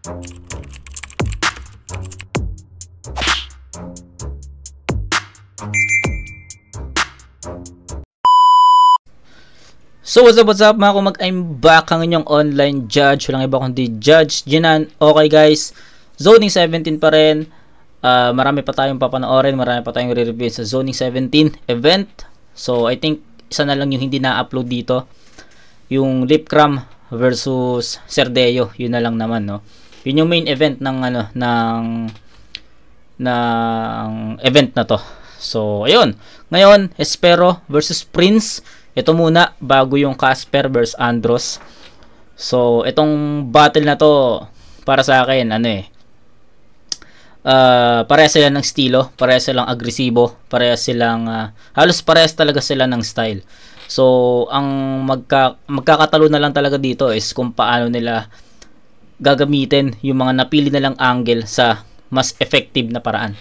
So what's up mga kumag, I'm back, ang inyong online judge. Walang iba kundi Judge Jinan. Okay guys, Zoning 17 pa rin. Marami pa tayong papanoorin, marami pa tayong re-review sa Zoning 17 event. So I think isa na lang yung hindi na-upload dito, yung Lipcram versus Cerdeo. Yun na lang naman, no. Yun yung main event ng event na to. So ayun, ngayon Espero versus Prince. Ito muna bago yung Casper versus Andros. So itong battle na to para sa akin parehas sila ng estilo, parehas silang agresibo, parehas silang halos parehas talaga sila ng style. So ang magkakatalo na lang talaga dito is kung paano nila gagamitin yung mga napili nilang angle sa mas effective na paraan.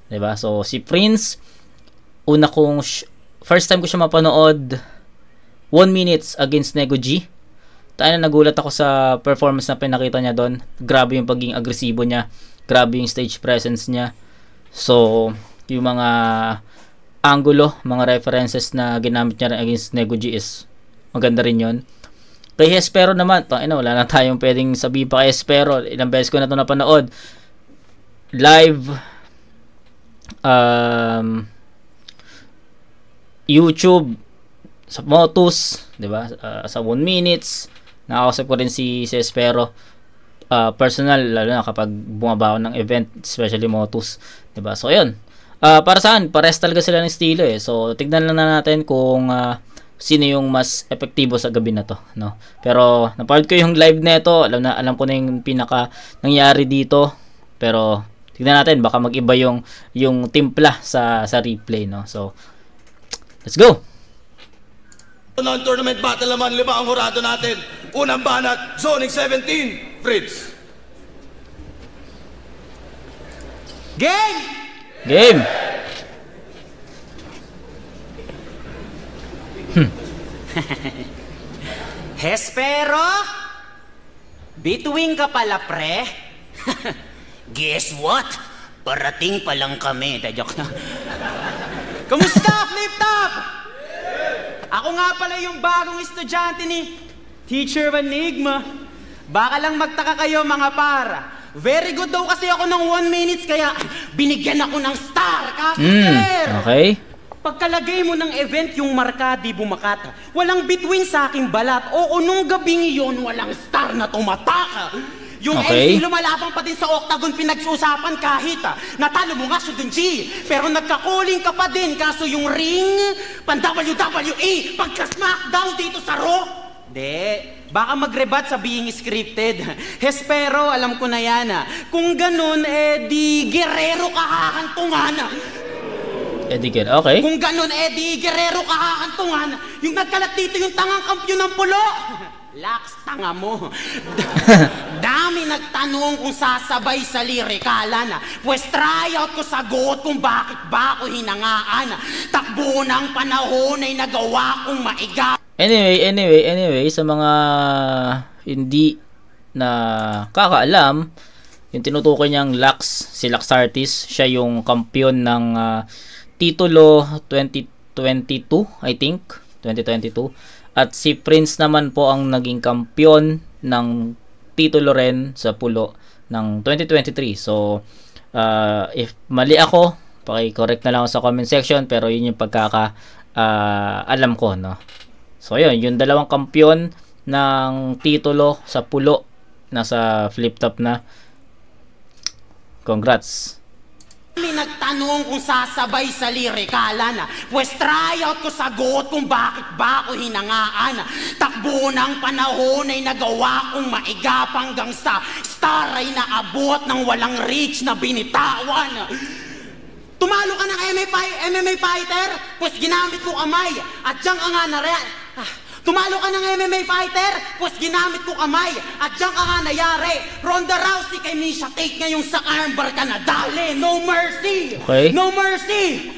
'Di ba? So si Prince, first time ko siya mapanood, 1 minutes against Nego G. Tayo na nagulat ako sa performance na pinakita niya doon. Grabe yung pagiging agresibo niya, grabe yung stage presence niya. So yung mga angulo, mga references na ginamit niya against Nego G is maganda rin yun. Kay Espero naman, wala na tayong pwedeng sabihin pa kay Espero. Ilang beses ko na ito napanood live, YouTube, sa Motus, 'di ba? Sa 1 minutes, nakakausap ko rin si Espero. Personal, lalo na kapag bumabaw ng event, especially Motus, 'di ba? So ayun. Para saan? Pares talaga sila ng estilo eh. So tignan lang na natin kung sino yung mas epektibo sa gabi na to, no? Pero napanood ko yung live nito, alam ko na yung pinaka nangyari dito. Pero tignan natin, baka mag-iba yung timpla sa replay, no? So let's go. Non-tournament battle naman, 5 ang hurado natin. Unang banat, Zoning 17, Fritz. Game! Game! Espero? Bituin ka pala, pre? Guess what? Parating pa lang kami. Joke na. Kamusta, Flip Top? Ako nga pala yung bagong estudyante ni Teacher Enigma. Baka lang magtaka kayo mga para. Very good daw kasi ako ng 1 minutes, kaya binigyan ako ng star. Okay. Pagkalagay mo ng event yung marka di bumakata, walang between sa aking balat. Oo, nung gabing iyon, walang star na tumataka. Yung MC lumalabang pa din sa octagon, pinag-usapan kahit natalo mo nga si Dunji, pero nagka-calling ka pa din, kaso yung ring pan WWE pagka-smackdown dito sa Raw. Baka mag-rebat sa being scripted. Espero, alam ko na yan. Kung ganun, di Guerrero kahahantungan. Okay. Kung ganun, di Guerrero kahahantungan. Yung nagkalat dito yung tangang kampyon ng pulo. Lax, tanga mo. Dami nagtanong kung sasabay sa lirikalan. Pues tryout ko sagot kung bakit ba ako hinangaan. Takbo ng panahon ay nagawa kong maiga. Anyway, sa mga hindi na kakaalam, yung tinutukoy niyang si Lax Artis, siya yung kampiyon ng titulo 2022, I think, 2022. At si Prince naman po ang naging kampiyon ng titulo rin sa pulo ng 2023. So, if mali ako, paki-correct na lang ako sa comment section, pero yun yung alam ko, no? So, yun, yung dalawang kampiyon ng titulo sa pulo, nasa flip top na. Congrats! May nagtanong kung sasabay sa lirikalan. Pues tryout ko sagot kung bakit ba ako hinangaan. Takbo ng panahon ay nagawa kong maigap hanggang sa star ay naabot ng walang reach na binitawan. Tumalo ka ng MMA fighter, pues ginamit ko kamay at diyang ka nga na rin. Tumalo ka ng MMA fighter, pues ginamit ko kamay at diyang ka nga nayari. Ronda Rousey kay Misha Tate, ngayong sa armbar ka na dali. No mercy! Okay. No mercy!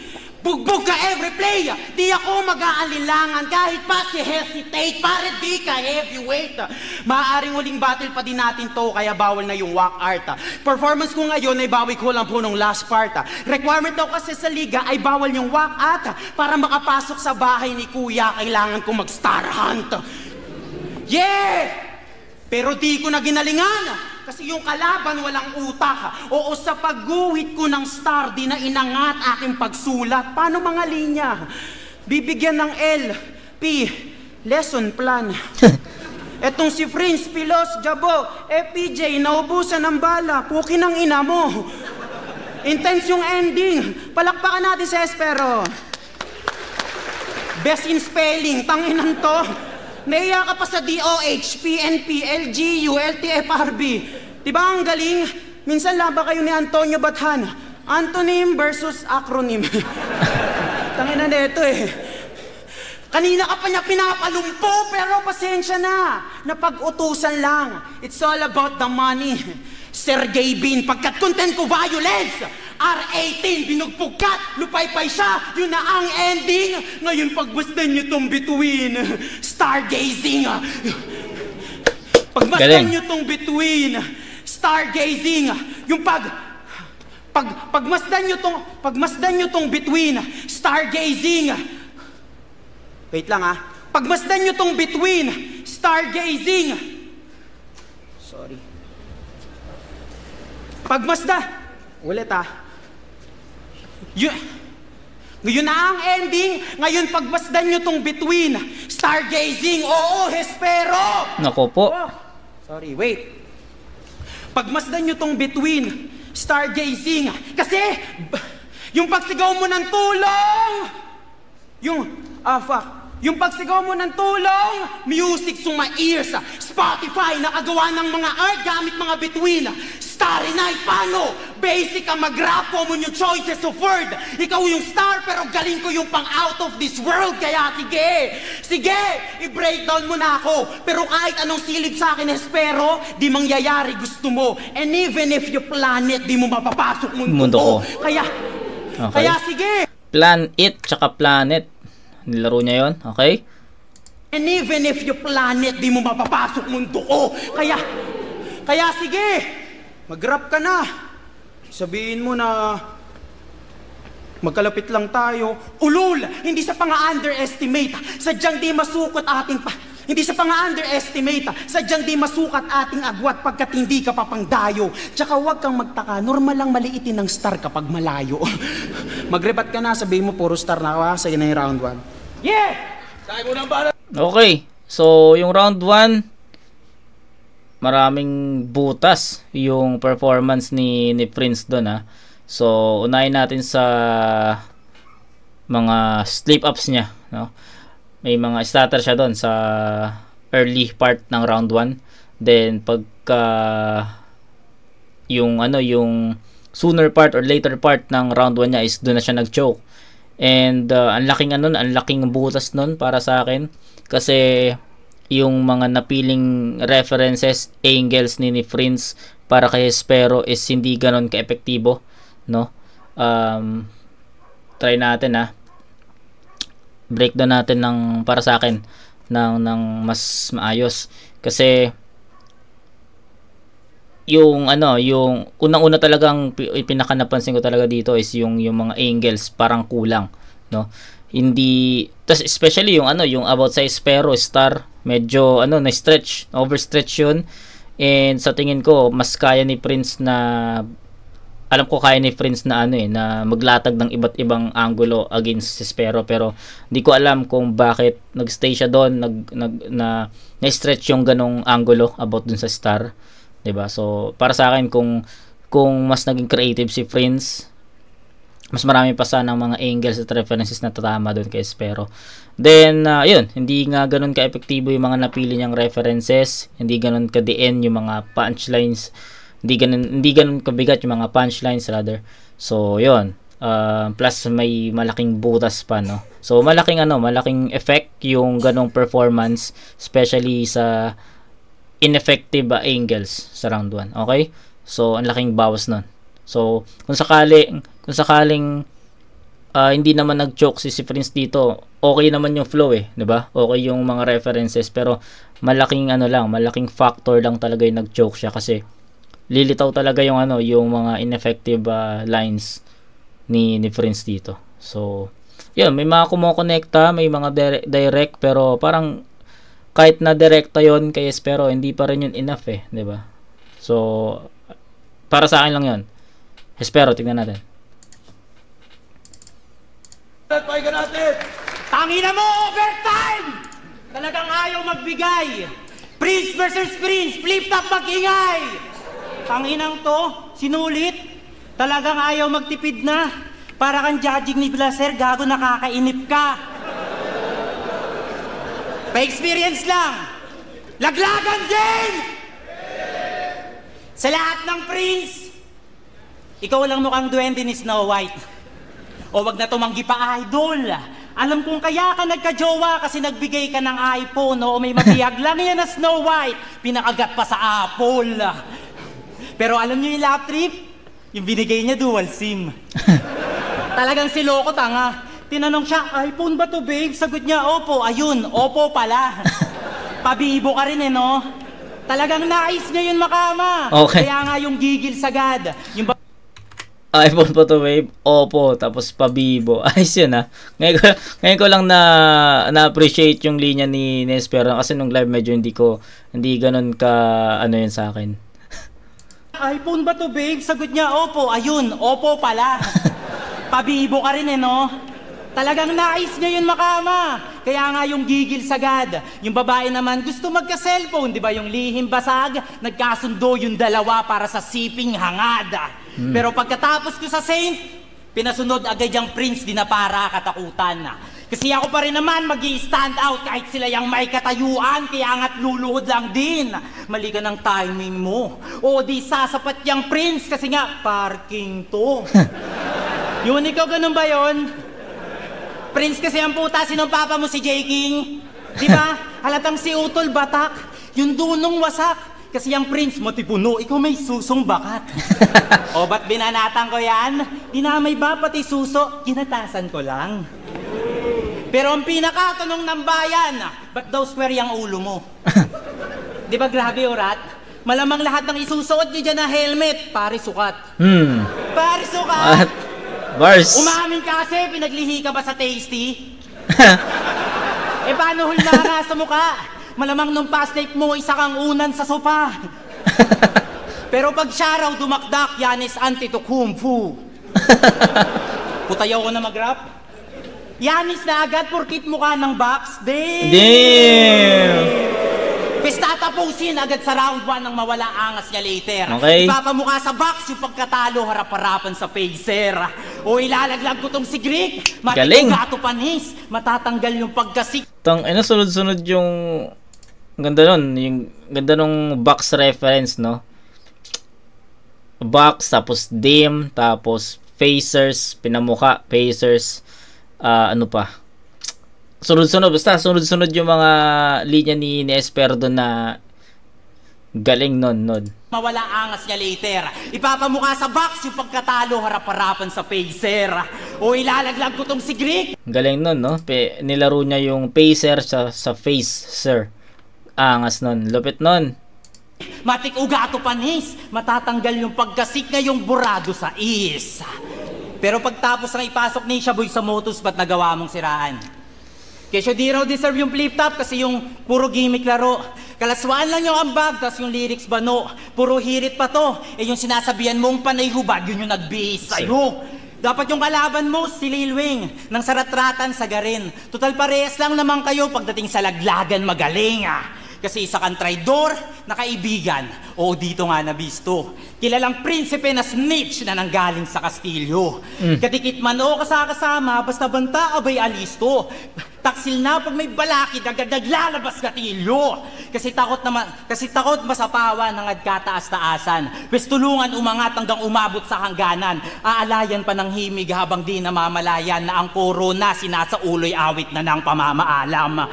Bugbog ka every play. Di ako mag-aalinlangan kahit pa si hesitate. Pare di ka heavyweight. Maaaring huling battle pa din natin to, kaya bawal na yung walk art. Performance ko ngayon ay bawi ko lang po nung last part. Requirement daw kasi sa liga ay bawal yung walk art. Para makapasok sa bahay ni kuya, kailangan ko mag-star hunt. Yeah! Pero di ko na ginalingan. Kasi yung kalaban walang utak. Oo, sa pagguhit ko ng star, di na inangat aking pagsulat. Paano mga linya? Bibigyan ng L, P, lesson plan. Etong si Prince, Pilos, Jabo, PJ, naubusan ng bala. Puki ng ina mo. Intense yung ending. Palakpakan natin si Espero. Best in spelling, tanginan to. Naiya ka pa sa DOH, PNP, LGU, LTFRB. Diba ang galing? Minsan laba kayo ni Antonio Bathan. Antonym versus acronym. Tangina na ito eh. Kanina ka pa niya pinapalumpo, pero pasensya na. Napag-utusan lang. It's all about the money. Sergey Bin, pagkat content ko violence. R18, binugpugkat, lupay-pay siya, yun na ang ending. Ngayon pagbasdan nyo tong between, stargazing. Pagmasdan nyo tong between, stargazing. Yung pagmasdan nyo tong between, stargazing. Wait lang ha. Pagmasdan nyo tong between, stargazing. Sorry. Ulit ha. Ngayon na ang ending. Ngayon pagmasdan nyo tong between, stargazing. Oo, Hespero. Nako po. Oh, sorry, wait. Pagmasdan nyo tong between, stargazing. Kasi, yung pagsigaw mo ng tulong, yung pagsigaw mo ng tulong, music sa my ears, Spotify, nakagawa ng mga art gamit mga between. Starry Night, paano? Basic ang mag-rap mo yung choices of word. Ikaw yung star, pero galing ko yung pang out of this world. Kaya sige, i-breakdown mo na ako. Pero kahit anong silip sa akin, Espero, di mangyayari gusto mo. And even if you plan it, di mo mapapasok mundo ko. Kaya sige. Plan it, tsaka planet. Nilaro niya yon, okay? And even if you plan it, di mo mapapasok mundo ko. Kaya sige. Mag-rap ka na. Sabihin mo na magkalapit lang tayo. Ulul! Hindi sa pang-underestimate. Sadyang di masukat ating Hindi sa pang-underestimate. Sadyang di masukat ating agwat pagkat hindi ka papangdayo. Tsaka huwag kang magtaka. Normal lang maliitin ng star kapag malayo. Mag-rebat ka na. Sabihin mo puro star na ako. Sige na yung round 1. Yeah! Okay. So, yung round 1, maraming butas yung performance ni Prince doon ha. So unahin natin sa mga slip ups niya, no? May mga stutter siya doon sa early part ng round 1. Then pagka yung sooner part or later part ng round 1 niya is doon na siya nag-choke. And ang laking butas nun para sa akin kasi yung mga napiling references, angles ni Prince para kay Espero is hindi ganon ka-epektibo, no? Try natin ha. Breakdown natin para sa akin ng mas maayos kasi yung unang-una talagang pinakanapansin ko talaga dito is yung mga angles parang kulang, no? Hindi, tas especially yung about sa Espero star, medyo na-stretch, overstretch yun. And sa tingin ko mas kaya ni Prince na na maglatag ng iba't ibang angulo against Espero, pero hindi ko alam kung bakit nagstay siya doon, na-stretch yung ganong angulo about dun sa star, 'di ba? So para sa akin kung mas naging creative si Prince, mas marami pa sana mga angles at references na tatama doon kay Espero. Then yun, hindi nga ganun ka-epektibo yung mga napili niyang references, hindi ganun ka-DN yung mga punchlines, hindi ganun kabigat yung mga punchlines rather. So yun, plus may malaking butas pa, no? So malaking effect yung ganong performance, especially sa ineffective angles sa round 1. Okay? So ang laking bawas nun. So kung sakaling hindi naman nag-choke si Prince dito. Okay naman yung flow eh, 'di ba? Okay yung mga references, pero malaking malaking factor lang talaga yung nag-choke siya kasi lilitaw talaga yung yung mga ineffective lines ni Prince dito. So, yun, may mga kumokonekta, may mga direct, pero parang kahit na direkta yon kay Espero, hindi pa rin yun enough eh, 'di ba? So, para sa akin lang yun. Espero, tingnan natin. Pakinggan natin! Tangina mo, overtime! Talagang ayaw magbigay. Prince versus Prince, flip-top mag-ingay. Tanginang to, sinulit. Talagang ayaw magtipid na. Para kang judging ni Blaser, gago nakakainip ka. Pa-experience lang. Laglagan din! Sa lahat ng Prince, ikaw lang mukhang duwende ni Snow White. O wag na tumanggi pa, idol. Alam kong kaya ka nagka-jowa kasi nagbigay ka ng iPhone, o may mabiyag lang yan na Snow White. Pinakagat pa sa Apple. Pero alam niyo yung lap trip? Yung binigay niya dual SIM. Talagang si Loko tanga. Tinanong siya, iPhone ba to babe? Sagot niya, opo. Ayun, opo pala. Pabibo ka rin no? Talagang nais niya yun makama. Okay. Kaya nga yung gigil sagad. Yung iPhone po to wave, opo, tapos pabibo. Ayos yun Ngayon ko lang na-appreciate yung linya ni Espero kasi nung live medyo hindi ganun ka yun sa akin. iPhone ba to babe? Sagot niya, opo. Ayun, opo pala. Pabibo ka rin no? Talagang nais niya yun makama. Kaya nga yung gigil sagad. Yung babae naman gusto magka-cellphone, di ba? Yung lihim basag, nagkasundo yung dalawa para sa siping hangad. Pero pagkatapos ko sa Saint, pinasunod agad yung Prince, di na para katakutan. Kasi ako pa rin naman mag-i-stand out kahit sila yung may katayuan, kaya nga't luluhod lang din. Mali ka ng timing mo. O di sasapat yung Prince kasi nga parking to. Yun, ikaw ganun ba yun? Prince kasi ang puta, sinong papa mo si J. King? Di ba? Halatang si Utol batak, yung dunong wasak. Kasi yung Prince matipuno, ikaw may susong bakat. O ba't binanatan ko yan? Dinamay ba pati suso? Ginatasan ko lang. Pero ang pinakatanong ng bayan, ba't daw square yung ulo mo? Di ba grabe urat? Malamang lahat ng isusuot nyo dyan na helmet, pare sukat. Pare sukat! Bars! Umamin ka kasi, pinaglihi ka ba sa Tasty? Paano hulma nga sa mukha? Malamang nung past life mo, isa kang unan sa sopa. Pero pag siya raw dumakdak, yan is Antetokounmpo. Putayaw ko na mag-rap. Yanis na agad porkit mukha ng box. Damn! Pes tatapusin agad sa round 1 nang mawala angas niya later. Okay. Ipapamukha sa box yung pagkatalo harap-harapan sa pacer. O ilalaglag ko tong si Greek. Galing. Gato panis. Matatanggal yung pagkasik. Sunod-sunod yung ganda nun. Yung ganda nung box reference, no? Box, tapos dim, tapos phasers, pinamuka, phasers, ano pa? Sunod-sunod, basta sunod-sunod yung mga linya ni Espero doon na galing nun. Mawala angas niya later. Ipapamukha sa box yung pagkatalo harap-harapan sa pacer. O ilalaglag ko tong si Greek. Galing nun, no? Nilaro niya yung pacer sa face, sir. Angas nun. Lupit nun. Matik ugato panis. Matatanggal yung pagkasik na yung burado sa is. Pero pagtapos na ipasok ni Shaboy sa motos, ba't nagawa mong siraan? Kesyo di raw deserve yung flip-top kasi yung puro gimmick laro. Kalaswaan lang yung ambag, tas yung lyrics bano. Puro hirit pa to. Yung sinasabihan mong panay hubad, yun yung nag-base sa'yo. Dapat yung kalaban mo, si Lil Wing, ng saratratan sa garin. Total parehas lang naman kayo pagdating sa laglagan magaling Kasi isa kang traidor na kaibigan. O dito nga nabisto. Kilalang prinsipe na snitch na nanggaling sa Kastilyo. Katikit man o kasama, basta banta abay alisto. Taksil na pag may balakid, agad naglalabas gatilyo. Kasi takot masapawa ng agkataas-taasan. Pwes tulungan umangat hanggang umabot sa hangganan. Aalayan pa ng himig habang di namamalayan na ang korona sinasauloy awit na ng pamamaalam.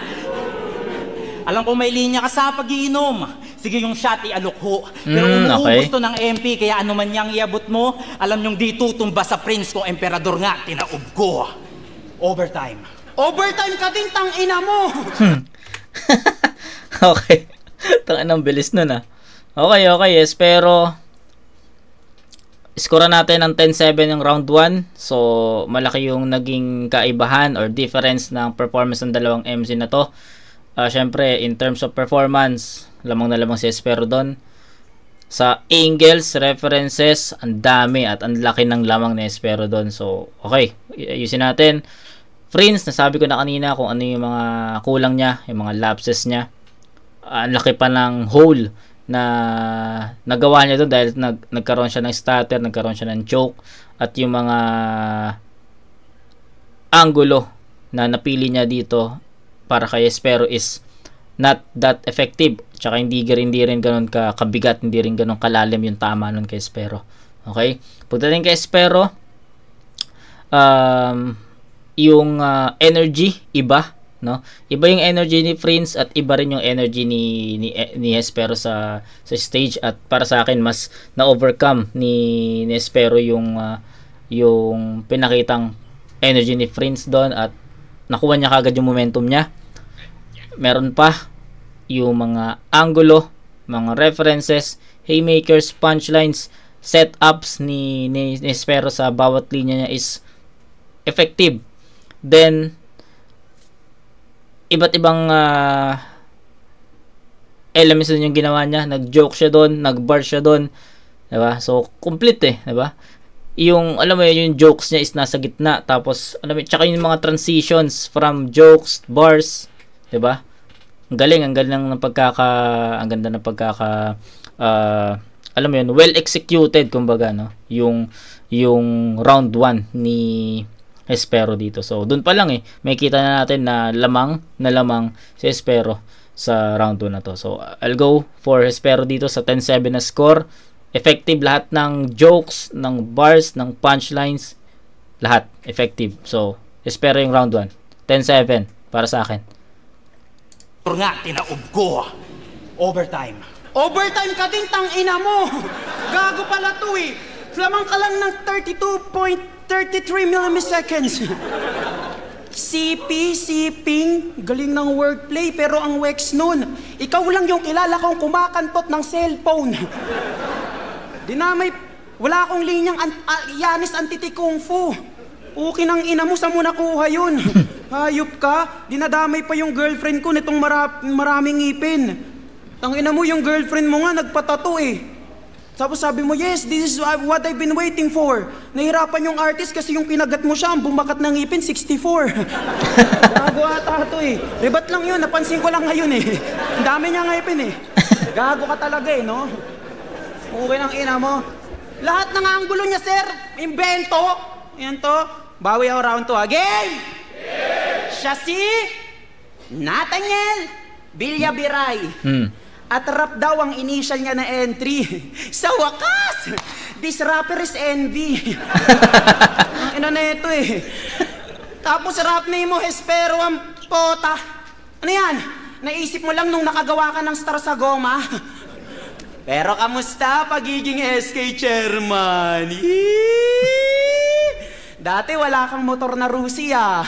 Alam ko may linya ka sa pag-iinom. Sige yung shot, ialok ho. Pero umuubos okay. to ng MP, kaya ano man niyang iabot mo, alam niyong di tutumba sa prince ko, emperador nga, tinaob ko. Overtime. Overtime ka din, tangina mo! Okay. Tangan ng bilis nun Okay, yes. Pero score natin ng 10-7 yung round 1. So, malaki yung naging kaibahan or difference ng performance ng dalawang MC na to. Syempre, in terms of performance, lamang na lamang si Espero doon. Sa angles, references, ang dami at ang laki ng lamang ni Espero doon. So, okay. Ayusin natin. Prince, nasabi ko na kanina kung ano yung mga kulang niya, yung mga lapses niya. Ang laki pa ng hole na nagawa niya doon dahil nagkaroon siya ng stutter, nagkaroon siya ng choke, at yung mga angulo na napili niya dito para kay Espero is not that effective. Tsaka hindi rin ganun kabigat, hindi rin ganun kalalim yung tama nun kay Espero. Okay? Pagdating kay Espero, yung energy iba, no? Iba yung energy ni Prince at iba rin yung energy ni Espero sa stage, at para sa akin mas na-overcome ni Espero yung pinakitang energy ni Prince doon, at nakuha niya kagad yung momentum niya. Meron pa yung mga angulo, mga references, haymakers, punchlines, setups ni Espero sa bawat linya niya is effective. Then iba't ibang elements din yung ginawa niya. Nag-joke siya doon, nag-bar siya doon, diba? So complete diba? Yung alam mo yung jokes niya is nasa gitna, tapos alam mo, tsaka yung mga transitions from jokes, bars, diba? Ang ganda ng pagkaka alam mo yun, well executed kumbaga, no? Yung round 1 ni Espero dito. So doon pa lang may kita na natin na lamang si Espero sa round 2 na to. So I'll go for Espero dito sa 10-7 na score. Effective lahat ng jokes, ng bars, ng punchlines, lahat effective. So Espero yung round 1. 10-7 para sa akin. Nga, tinaob ko. Overtime. Overtime ka din, tangina mo! Gago pala to Flamang ka lang ng 32.33 milliseconds. Siping, galing ng wordplay, pero ang Wex nun, ikaw lang yung kilala kong kumakantot ng cellphone. Dinamay, wala akong linyang Yanis Antiti-Kung Fu. Okay ng ina mo, saan mo nakuha yun? Hayop ka, dinadamay pa yung girlfriend ko nitong maraming ngipin. Tangina mo, yung girlfriend mo nga nagpatato Tapos sabi mo, yes, this is what I've been waiting for. Nahirapan yung artist kasi yung kinagat mo siya, ang bumakat ng ngipin, 64. Gago ata ito Ribat lang yun, napansin ko lang ngayon Ang dami niya ngipin Gago ka talaga no? Okay ng ina mo. Lahat ng anggulo niya, sir, invento. Yan to. Bawi ako round 2. Game! Siya si Nathaniel Villabiray. At rap daw ang initial niya na entry. Sa wakas, this rapper is envy. Ang ina na ito Tapos rap name mo, Espero ang pota. Ano yan? Naisip mo lang nung nakagawa ka ng star sa goma? Pero kamusta pagiging SK chairman? Dati wala kang motor na Russia.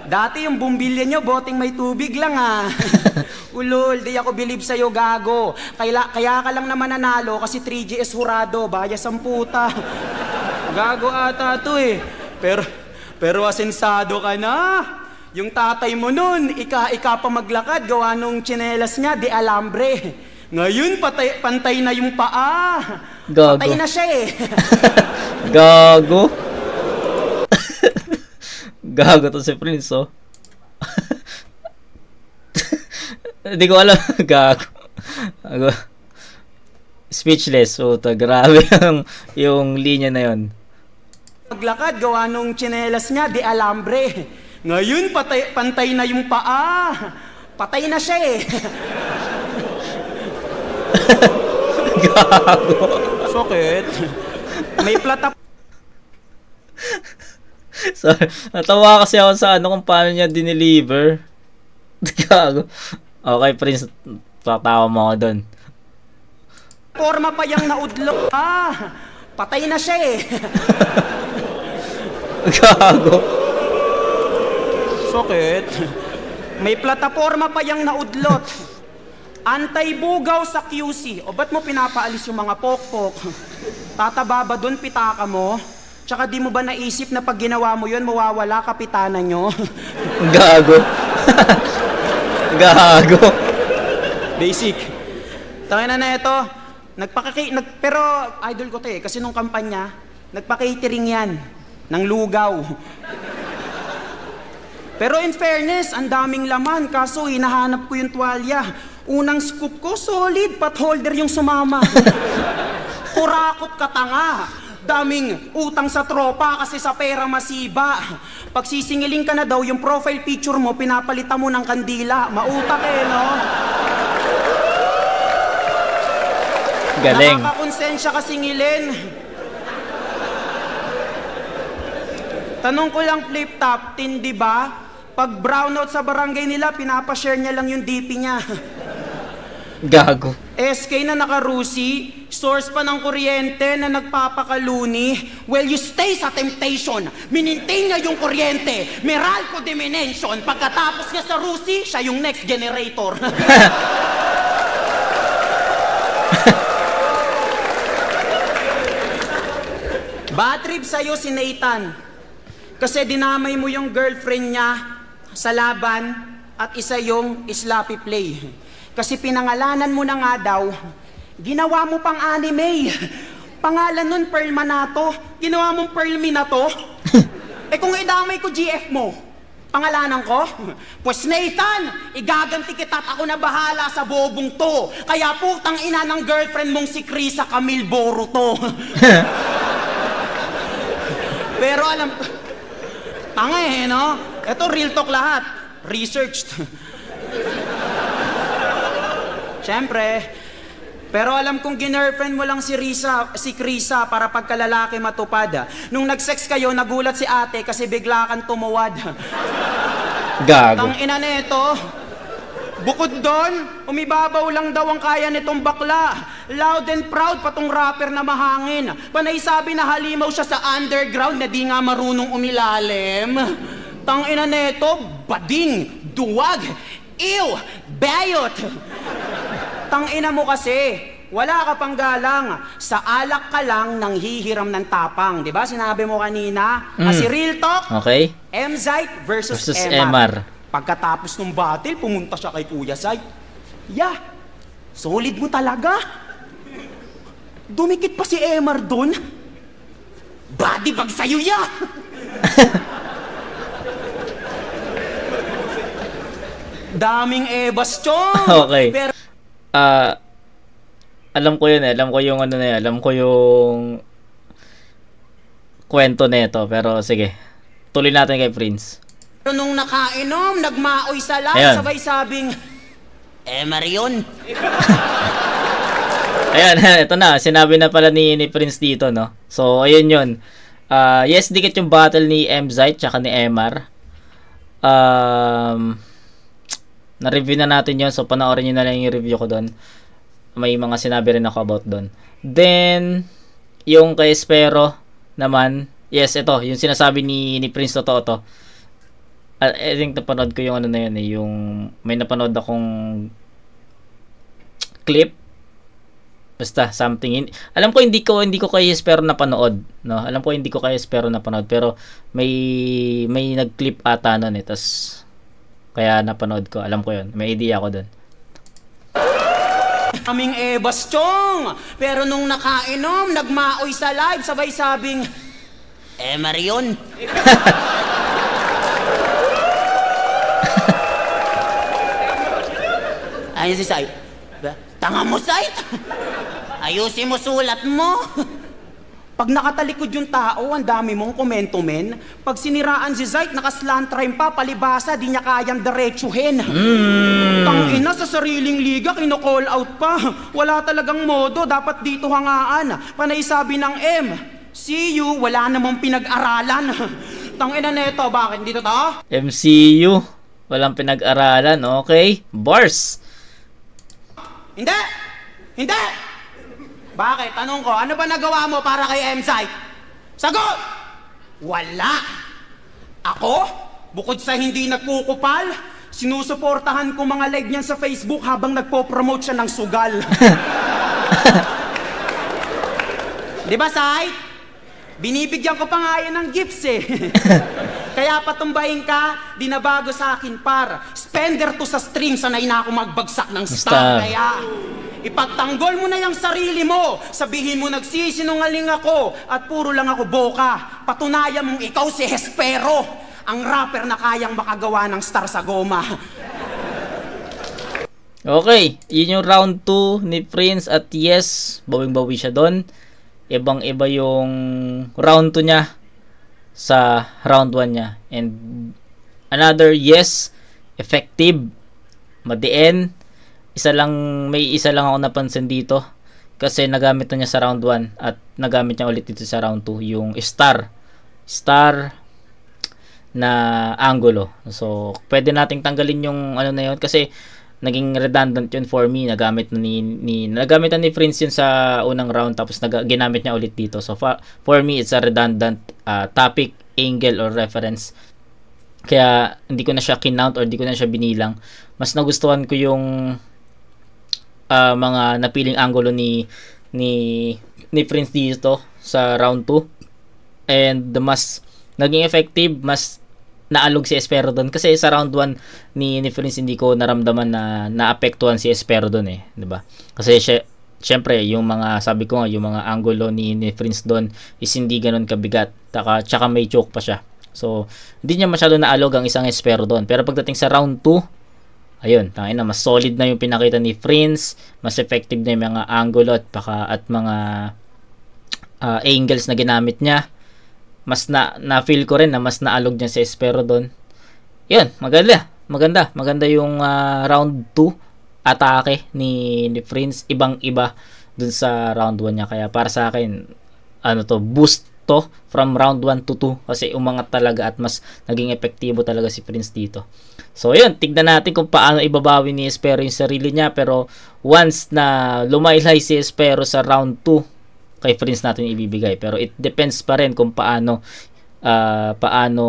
Dati yung bumbilya nyo, boting may tubig lang Ulol, di ako believe sa'yo, gago. Kaya ka lang naman nanalo kasi 3GS hurado, bayas ang puta. Gago ata to Pero asensado ka na. Yung tatay mo nun, ika pa maglakad, gawa nung tsinelas niya, di alambre. Ngayon, pantay na yung paa. Gago. Patay na siya Gago. Gago to si Prince, Hindi ko alam. Gago. Speechless. Grabe yung linya na yon. Maglakad, gawa nung tsinelas niya, di alambre. Ngayon, pantay na yung paa. Patay na siya Gago. Sakit. May plata. So, natawa kasi ako sa kung paano niya dineliver. Gago. Okay, Prince tatawa mo ako doon. Forma pa yang naudlo. Patay na siya eh. Gago. Sakit. May plataforma pa yang naudlot. Antay-bugaw sa QC. O ba't mo pinapaalis yung mga pokpok? Tataba ba dun pitaka mo? Tsaka di mo ba naisip na pag ginawa mo yun, mawawala kapitanan nyo? Gago. Gago. Basic. Tangina na ito. Pero idol ko to eh. Kasi nung kampanya, nagpa-catering yan. Ng lugaw. Pero in fairness, ang daming laman. Kaso hinahanap ko yung tuwalya. Unang scoop ko, solid. Potholder yung sumama. Kurakot ka tanga. Daming utang sa tropa kasi sa pera masiba. Pag sisingiling ka na daw, yung profile picture mo, pinapalitan mo ng kandila. Mautak eh, no? Galing. Nakakakonsensya ka singilin. Tanong ko lang, Flip Top, tindi ba? Pag brownout sa barangay nila, pinapashare niya lang yung DP niya. Gago. SK na nakarusi, source pa ng kuryente na nagpapakaluni. Well, you stay sa temptation. Minintain niya yung kuryente. Meralco dimension. Pagkatapos niya sa rusi, siya yung next generator. Bad trip sa'yo si Nathan. Kasi dinamay mo yung girlfriend niya sa laban at isa yung sloppy play. Kasi pinangalanan mo na nga daw, ginawa mo pang anime. Pangalan nun, Pearl Manato. Ginawa mong Pearl Minato. Eh kung idamay ko GF mo, pangalanan ko? Pues Nathan, igaganti kita at ako na bahala sa bobong to. Kaya putang ina ng girlfriend mong si Krisa Camille Boro to. Pero alam, tanga eh, no? Ito real talk lahat. Researched. Siyempre, pero alam kong girlfriend mo lang si Krisa para pagkalalaki matupad. Nung nag-sex kayo, nagulat si ate kasi bigla kang tumuwad. Gago. Tang ina nito. Bukod doon, umibabaw lang daw ang kaya nitong bakla. Loud and proud patong rapper na mahangin. Panay sabi na halimaw siya sa underground na di nga marunong umilalim. Tang ina nito, bading, duwag, ew, bayot. Tangina mo kasi, wala ka pang galang. Sa alak ka lang nang hihiram ng tapang. Diba? Sinabi mo kanina. Kasi real talk, okay. M-Zite versus MR. MR. Pagkatapos ng battle, pumunta siya kay Kuya Zite. Yeah, solid mo talaga. Dumikit pa si MR doon. Body bag sa'yo, ya! Daming ebas, chong! Okay. Pero alam ko yun eh. Alam ko yung ano na yun. Alam ko yung kwento nito. Pero sige. Tuloy natin kay Prince. Pero nung nakainom, nagmaoy sa lahat, sabay sabing, Marion. Ayan, ito na. Sinabi na pala ni Prince dito, no? So, ayun yun. Yes, dikit yung battle ni M-Zite tsaka ni MR. Na-review na natin yun. So, panoorin nyo na lang yung review ko doon. May mga sinabi rin ako about doon. Then, yung kay Espero naman, yes, ito. Yung sinasabi ni Prince, totoo to. I think napanood ko yung ano na yun eh. Yung may napanood akong clip. Basta, something. Alam ko hindi ko kay Espero napanood. No? Alam ko hindi ko kay Espero napanood. Pero, may nag-clip ata nun eh. Tas, kaya napanood ko. Alam ko yun. May idea ako dun. Kaming ebas, chong! Pero nung nakainom, nagmaoy sa live, sabay sabing, Marion. Ayun si Sai. Tanga mo, Sai! Ayusin mo sulat mo. Pag nakatalikod yung tao, ang dami mong komento, men. Pag siniraan si Zite, nakaslant rhyme pa, palibasa, di niya kayang diretsuhin. Tangina, sa sariling liga, kino-call out pa. Wala talagang modo, dapat dito hangaan. Panay sabi ng M, CU, wala namang pinag-aralan. Tangina neto, bakit dito to? MCU, walang pinag-aralan, okay? Bars. Hindi! Hindi! Bakit? Tanong ko, ano ba nagawa mo para kay M-Site? Sagot! Wala! Ako? Bukod sa hindi nagkukupal, sinusuportahan ko mga like niyan sa Facebook habang nagpo-promote siya ng sugal. Di ba, Site? Binibigyan ko pa nga yan ng gifts eh. Kaya patumbahin ka, di na bago sa akin par. Spender to sa stream, sanay na ako magbagsak ng star. Kaya ipagtanggol mo na yung sarili mo. Sabihin mo nagsisinungaling ako at puro lang ako boka. Patunayan mong ikaw si Hespero, ang rapper na kayang makagawa ng star sa goma. Okay, yun yung round 2 ni Prince at yes, bawing-bawi siya doon. Ibang-iba yung round 2 niya sa round 1 niya. And another yes, effective, madiin. May isa lang ako napansin dito kasi nagamit na niya sa round 1 at nagamit niya ulit dito sa round 2 yung star na angulo. So, pwede nating tanggalin yung ano na yun kasi naging redundant yun for me. Nagamit na ni Prince yun sa unang round tapos ginamit niya ulit dito. So for me it's a redundant topic, angle or reference. Kaya hindi ko na siya kinount or hindi ko na siya binilang. Mas nagustuhan ko yung mga napiling angulo ni Prince dito sa round 2. And mas naging effective, mas naalog si Espero doon kasi sa round 1 ni Prince hindi ko naramdaman na naapektuhan si Espero doon eh, 'di ba? Kasi syempre yung mga sabi ko nga yung mga angulo ni Prince doon is hindi ganoon kabigat. Tsaka may choke pa siya. So hindi niya masyado naalog ang isang Espero doon. Pero pagdating sa round 2, ayun, tangina mas solid na yung pinakita ni Prince, mas effective na yung mga angulo at mga angles na ginamit niya. Mas na-feel ko rin na mas naalog niya si Espero doon. Yun, maganda yung round 2 atake ni Prince. Ibang-iba dun sa round 1 niya. Kaya para sa akin, boost to from round 1 to 2 kasi umangat talaga at mas naging epektibo talaga si Prince dito. So yun, tignan natin kung paano ibabawi ni Espero yung sarili niya. Pero once na lumaylay si Espero sa round 2, kay Prince natin ibibigay. Pero it depends pa rin kung paano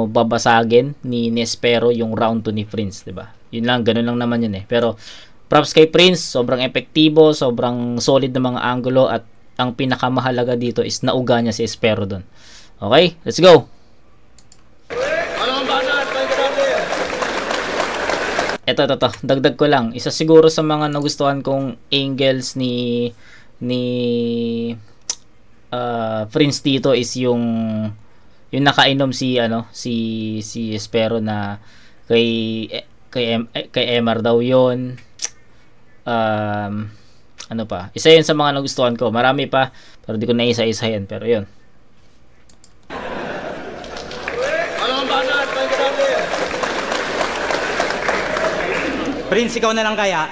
babasagin ni Espero yung round 2 ni Prince, 'di ba? Yun lang, ganun lang naman yun eh. Pero props kay Prince, sobrang epektibo, sobrang solid na mga angulo at ang pinakamahalaga dito is nauga niya si Espero doon. Okay, let's go. Ito, dagdag ko lang. Isa siguro sa mga nagustuhan kong angles ni Prince dito is yung nakainom si Espero na kay MR daw yon. Ano pa, isa yun sa mga nagustuhan ko. Marami pa pero di ko na isa-isahin, pero yun. Prince, ikaw na lang kaya?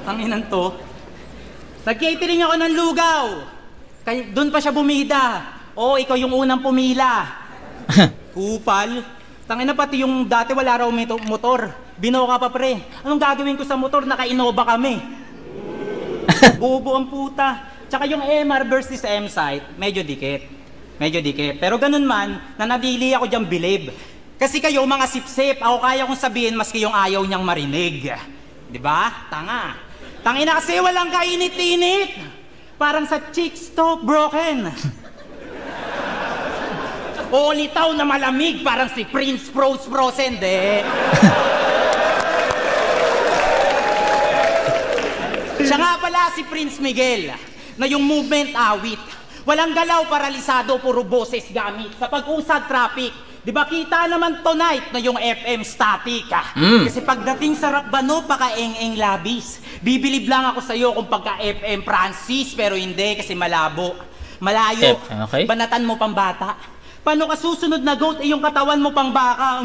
Tanginan to. Nag-catering ako ng lugaw. Doon pa siya bumida. Oo, ikaw yung unang pumila. Kupal. Tangina, pati yung dati wala raw motor. Binoka pa pre. Anong gagawin ko sa motor? Naka-Innova kami. Bobo ang puta. Tsaka yung MR versus M-Site, medyo dikit. Pero ganun man, nanabili ako diyang bilib. Kasi kayo mga sip-sip, ako kaya kong sabihin maski yung ayaw niyang marinig. Diba? Tangina kasi walang kainit-init. Parang sa chicks to, broken. O litaw na malamig, parang si Prince Frozen, de. Siya nga pala si Prince Miguel, na yung movement awit. Walang galaw, paralisado, puro boses gamit. Sa pag-usad traffic, di ba kita naman tonight na yung FM static Kasi pagdating sa Rakbano, paka-eng-eng labis. Bibilib lang ako sa'yo kung pagka-FM Francis, pero hindi kasi malabo. Malayo, okay. Banatan mo pang bata. Paano ka susunod na goat, yung katawan mo pang baka?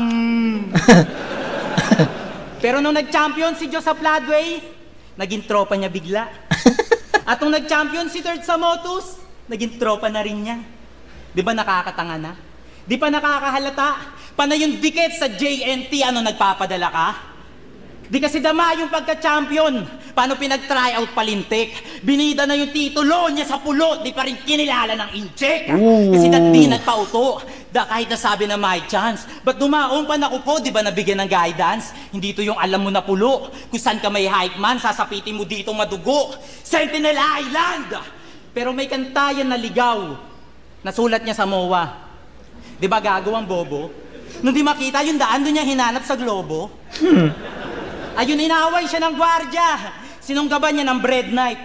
Pero nung nag-champion si Joe sa Floodway, naging tropa niya bigla. At nung nag-champion si Third sa Motus, naging tropa na rin niya. Di ba nakakatanga na? Di pa nakakahalata? Paano yung dikit sa JNT, nagpapadala ka? Di kasi dama yung pagka-champion. Paano pinag-tryout palintik? Binida na yung titulo niya sa pulo, di pa rin kinilala ng incheck. Kasi di nagpauto. Kahit nasabi na may chance. Ba't dumaong pa naku po, di ba nabigyan ng guidance? Hindi to yung alam mo na pulo. Kung saan ka may hype man, sasapitin mo dito madugo. Sentinel Island! Pero may kantayan na ligaw. Nasulat niya sa MOA. Di ba gagawang bobo? Nung di makita yung daan, doon niya hinanap sa globo. Ayun, inaway siya ng gwardya. Sinunggaban niya ng bread night.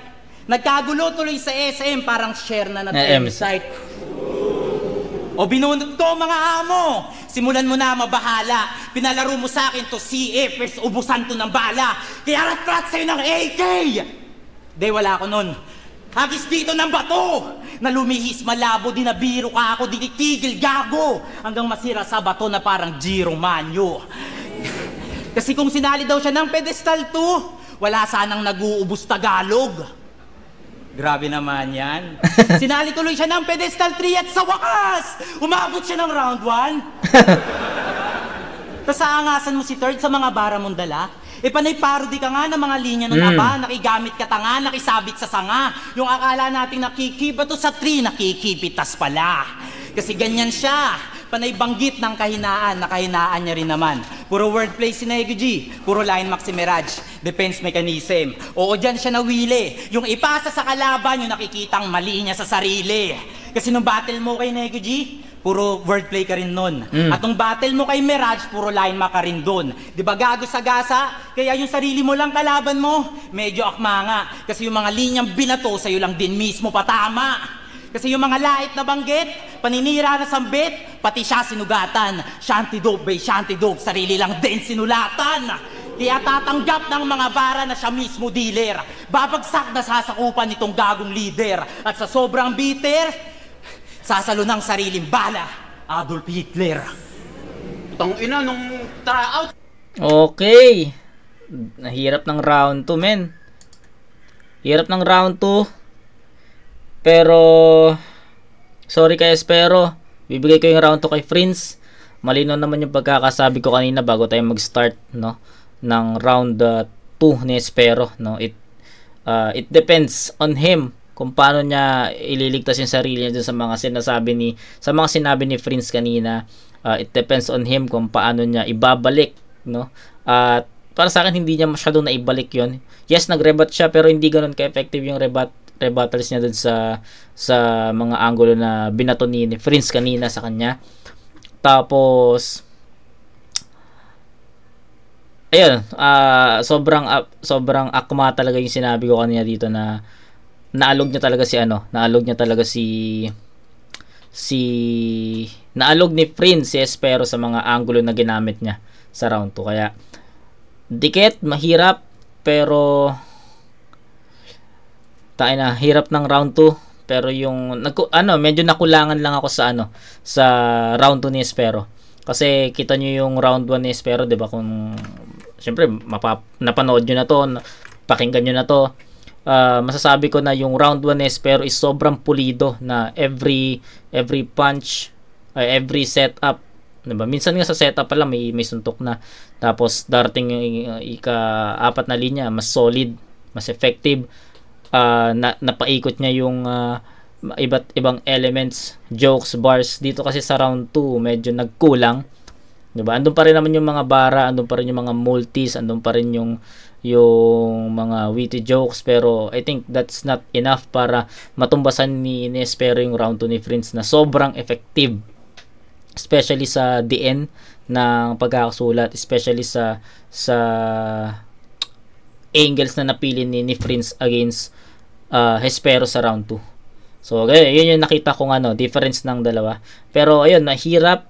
Nagkagulo tuloy sa SM, parang share na site. O binunod ko mga amo. Simulan mo na mabahala. Pinalaro mo sa akin to CF, first ubusan to ng bala. Kaya rat-rat sa'yo ng AK. Di, wala ako nun. Hagis dito ng bato. Na lumihis malabo, di nabiro ka ako, di titigil gago. Hanggang masira sa bato na parang Giro Manyo. Kasi kung sinali daw siya ng pedestal 2, wala sanang nag-uubos Tagalog. Grabe naman yan. Sinali tuloy siya ng pedestal 3 at sa wakas, umabot siya ng round 1. Tapos aangasan mo si third sa mga bara mong dala. E panay parody ka nga ng mga linya nun aba, nakigamit ka tanga, nakisabit sa sanga. Yung akala nating nakikibato sa 3, nakikipitas pala. Kasi ganyan siya. Panay banggit ng kahinaan, na kahinaan niya rin naman. Puro wordplay si Nego G, puro line Maxi Mirage, defense mechanism. Oo, dyan siya nawili. Yung ipasa sa kalaban, yung nakikitang mali niya sa sarili. Kasi nung battle mo kay Nego G, puro wordplay ka rin nun. At nung battle mo kay Mirage, puro line ma ka rin dun. Di ba gago sa gasa? Kaya yung sarili mo lang kalaban mo, medyo akma nga. Kasi yung mga linyang binato, sa'yo lang din mismo patama. Kasi yung mga lait na banggit, paninira na sambit, pati siya sinugatan. Shanty dope, sarili lang din sinulatan. Kaya tatanggap ng mga bara na siya mismo dealer. Babagsak na sasakupan nitong gagong leader. At sa sobrang bitter, sasalo ng sariling bala, Adolf Hitler. Itong ina nung tryout. Okay. Nahirap ng round 2, men. Hirap ng round 2. Pero sorry kay Espero, bibigay ko yung round 2 kay Prince. Malino naman yung pagkakasabi ko kanina bago tayo mag-start, no, ng round 2 ni Espero, no. It depends on him kung paano niya ililigtas yung sarili niya dun sa mga sinabi ni Prince kanina. It depends on him kung paano niya ibabalik, no. At para sa akin hindi niya masyadong naibalik yon. Yes, nag-rebut siya pero hindi ganoon ka-effective yung rebuttals niya dun sa mga angulo na binato ni Prince kanina sa kanya. Tapos ayun, sobrang akma talaga yung sinabi ko kanina dito na naalog niya talaga naalog ni Prince si Espero sa mga angulo na ginamit niya sa round 2. Kaya dikit, mahirap, pero hirap ng round 2. Pero yung medyo nakulangan lang ako sa round 2 ni Espero. Kasi kita nyo yung round 1 ni Espero, 'di ba? Kung syempre napanood nyo na to, pakinggan nyo na to. Masasabi ko na yung round 1 ni Espero is sobrang pulido, na every punch, every setup, 'di ba? Minsan nga sa setup pa lang may suntok na. Tapos darating yung ika-4 na linya, mas solid, mas effective. Napaikot niya yung iba't ibang elements, jokes, bars. Dito kasi sa round 2 medyo nagkulang, 'di ba? Andun pa rin naman yung mga bara, andun pa rin yung mga multis, andun pa rin yung mga witty jokes, pero I think that's not enough para matumbasan ni Espero yung round 2 ni Prince na sobrang effective, especially sa DN ng pagkakasulat, especially sa angles na napili ni Prince against Espero sa round 2. So yun yung nakita kong difference ng dalawa. Pero ayun, nahirap.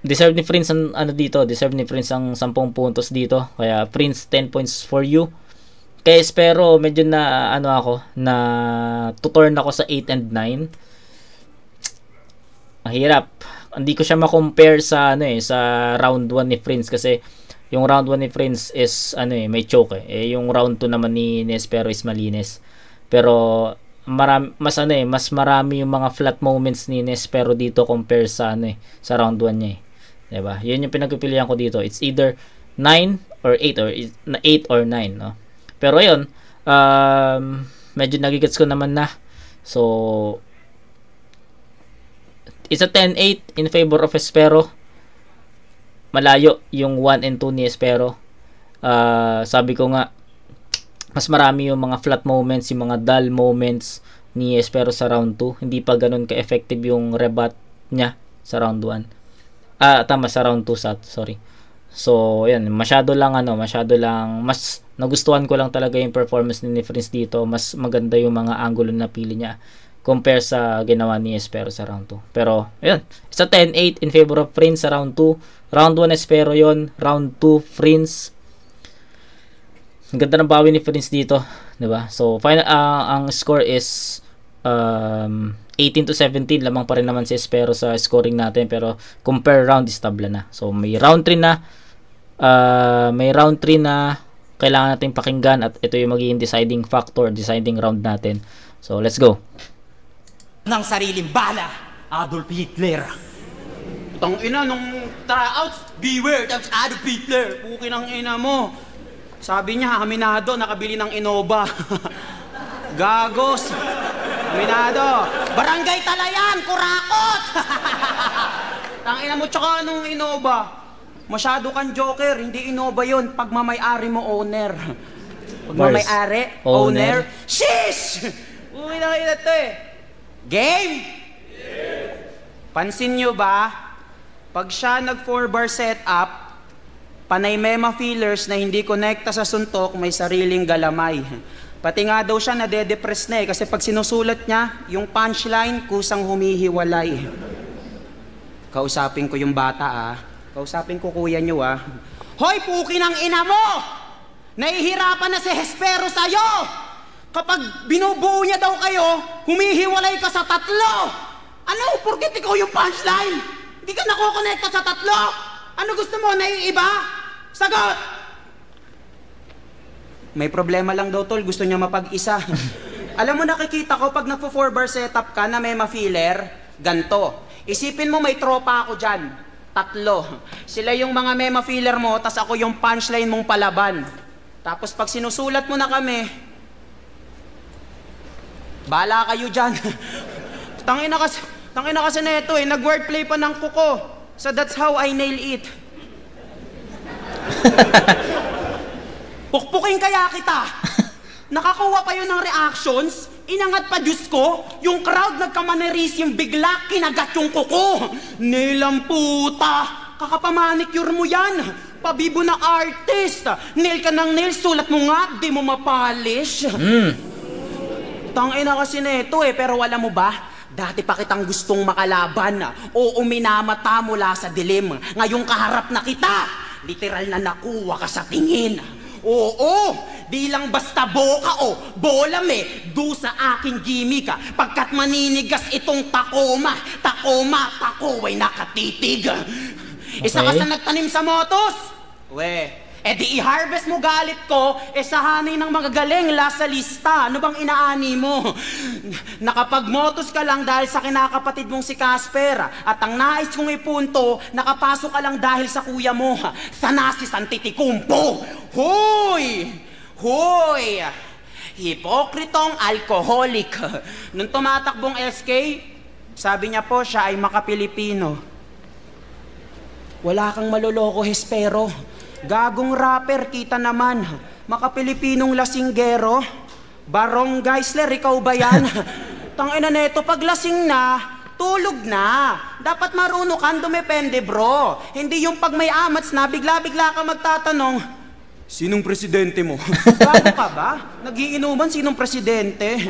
Deserve ni Prince ang 10 puntos dito. Kaya Prince, 10 points for you. Kaya Espero medyo na tuturn ako sa 8 and 9. Mahirap. Hindi ko siya ma-compare sa round 1 ni Prince, kasi yung round 1 ni Prince is may choke yung round 2 naman ni Espero is malinis. Pero mas marami yung mga flat moments ni Espero dito compare sa sa round 1 niya. Diba? Yun yung pinagpipilian ko dito. It's either 9 or 8 or 8 or 9, no? Pero ayun, medyo nagigets ko naman na. So it's a 10-8 in favor of Espero. Malayo yung 1 and 2 ni Espero. Sabi ko nga, mas marami yung mga flat moments, yung mga dull moments ni Espero sa round 2. Hindi pa ganun ka-effective yung rebat niya sa round 1. Tama, sa round 2, sorry. So, yan, masyado lang, mas nagustuhan ko lang talaga yung performance ni Prince dito. Mas maganda yung mga angulo na pili niya compare sa ginawa ni Espero sa round 2. Pero, ayun, it's a 10-8 in favor of Prince sa round 2. Round 1, Espero yon. Round 2, Prince. Ang ganda ng bawi ni Prince dito, 'di ba? So final ang score is 18-17, lamang pa rin naman si Espero sa scoring natin, pero compare round is tabla na. So may round 3 na kailangan nating pakinggan at ito yung magiging deciding factor, deciding round natin. So let's go. Ng sariling bala, Adolf Hitler. Tang ina nung tryouts, beware of Adolf Hitler. Pukin ang ina mo. Sabi niya, aminado, nakabili ng Innova. Gagos. Aminado. Barangay Talayan, kurakot. Tangina mo, tsaka anong Innova? Masyado kang joker, hindi Innova yun. Pagmamay-ari mo, owner. Pagmamay-ari, owner. Shish! Uy, nakita to eh. Game? Pansin nyo ba? Pag siya nag 4-bar setup, panay mema feelers na hindi konekta sa suntok, may sariling galamay. Pati nga daw siya nade-depress na eh, kasi pag sinusulat niya, yung punchline, kusang humihiwalay. Kausapin ko yung bata Kausapin ko kuya niyo Hoy, puki ng ina mo! Nahihirapan na si Espero sa'yo! Kapag binubuo niya daw kayo, humihiwalay ka sa 3! Ano? Porket ikaw yung punchline? Hindi ka nakokonekta sa 3? Ano gusto mo? Naiiba? Sagot! May problema lang daw tol, gusto niya mapag-isa. Alam mo, nakikita ko pag nagpo 4-bar setup ka na may ma-filler, ganto. Isipin mo may tropa ako dyan, 3. Sila yung mga mema filler mo, tas ako yung punchline mong palaban. Tapos pag sinusulat mo na kami, bala kayo dyan. Tangina kasi na ito nag-wordplay pa ng kuko. So that's how I nail it. Pukpukin kaya kita. Nakakuha pa yun ng reactions. Inangat pa Diyos ko. Yung crowd nagkamanerism, bigla kinagat yung kuko. Nilang puta. Kakapamanicure mo yan. Pabibo na artist. Nail ka ng nail, sulat mo nga, di mo mapolish. Tangina kasi nito pero wala mo ba? Dati pa kitang gustong makalaban. Oo, minamata mula sa dilim. Ngayong kaharap na kita. Literal na nakuha ka sa tingin. Oo, di lang basta boka bola do sa aking gimmick pagkat maninigas itong Tacoma ay nakatitig. Okay. Isa ka sa nagtanim sa motos? Di i-harvest mo galit ko, sa hanay ng mga galing, sa lista. Ano bang inaani mo? Nakapag-motos ka lang dahil sa kinakapatid mong si Casper. At ang nais kong ipunto, nakapasok ka lang dahil sa kuya mo, sa nasi Santitikumpo. Hoy! Hipokritong alcoholic. Nung tumatakbong SK, sabi niya po siya ay maka-Pilipino. Wala kang maloloko, Espero. Gagong rapper, kita naman. Maka-Pilipinong lasinggero. Barong Geisler, ikaw ba yan? Tangina neto, pag lasing na, tulog na. Dapat marunong kang dumepende, bro. Hindi yung pag may amats na, bigla-bigla ka magtatanong, sinong presidente mo? Bago ka ba? Nagiinuman, sinong presidente?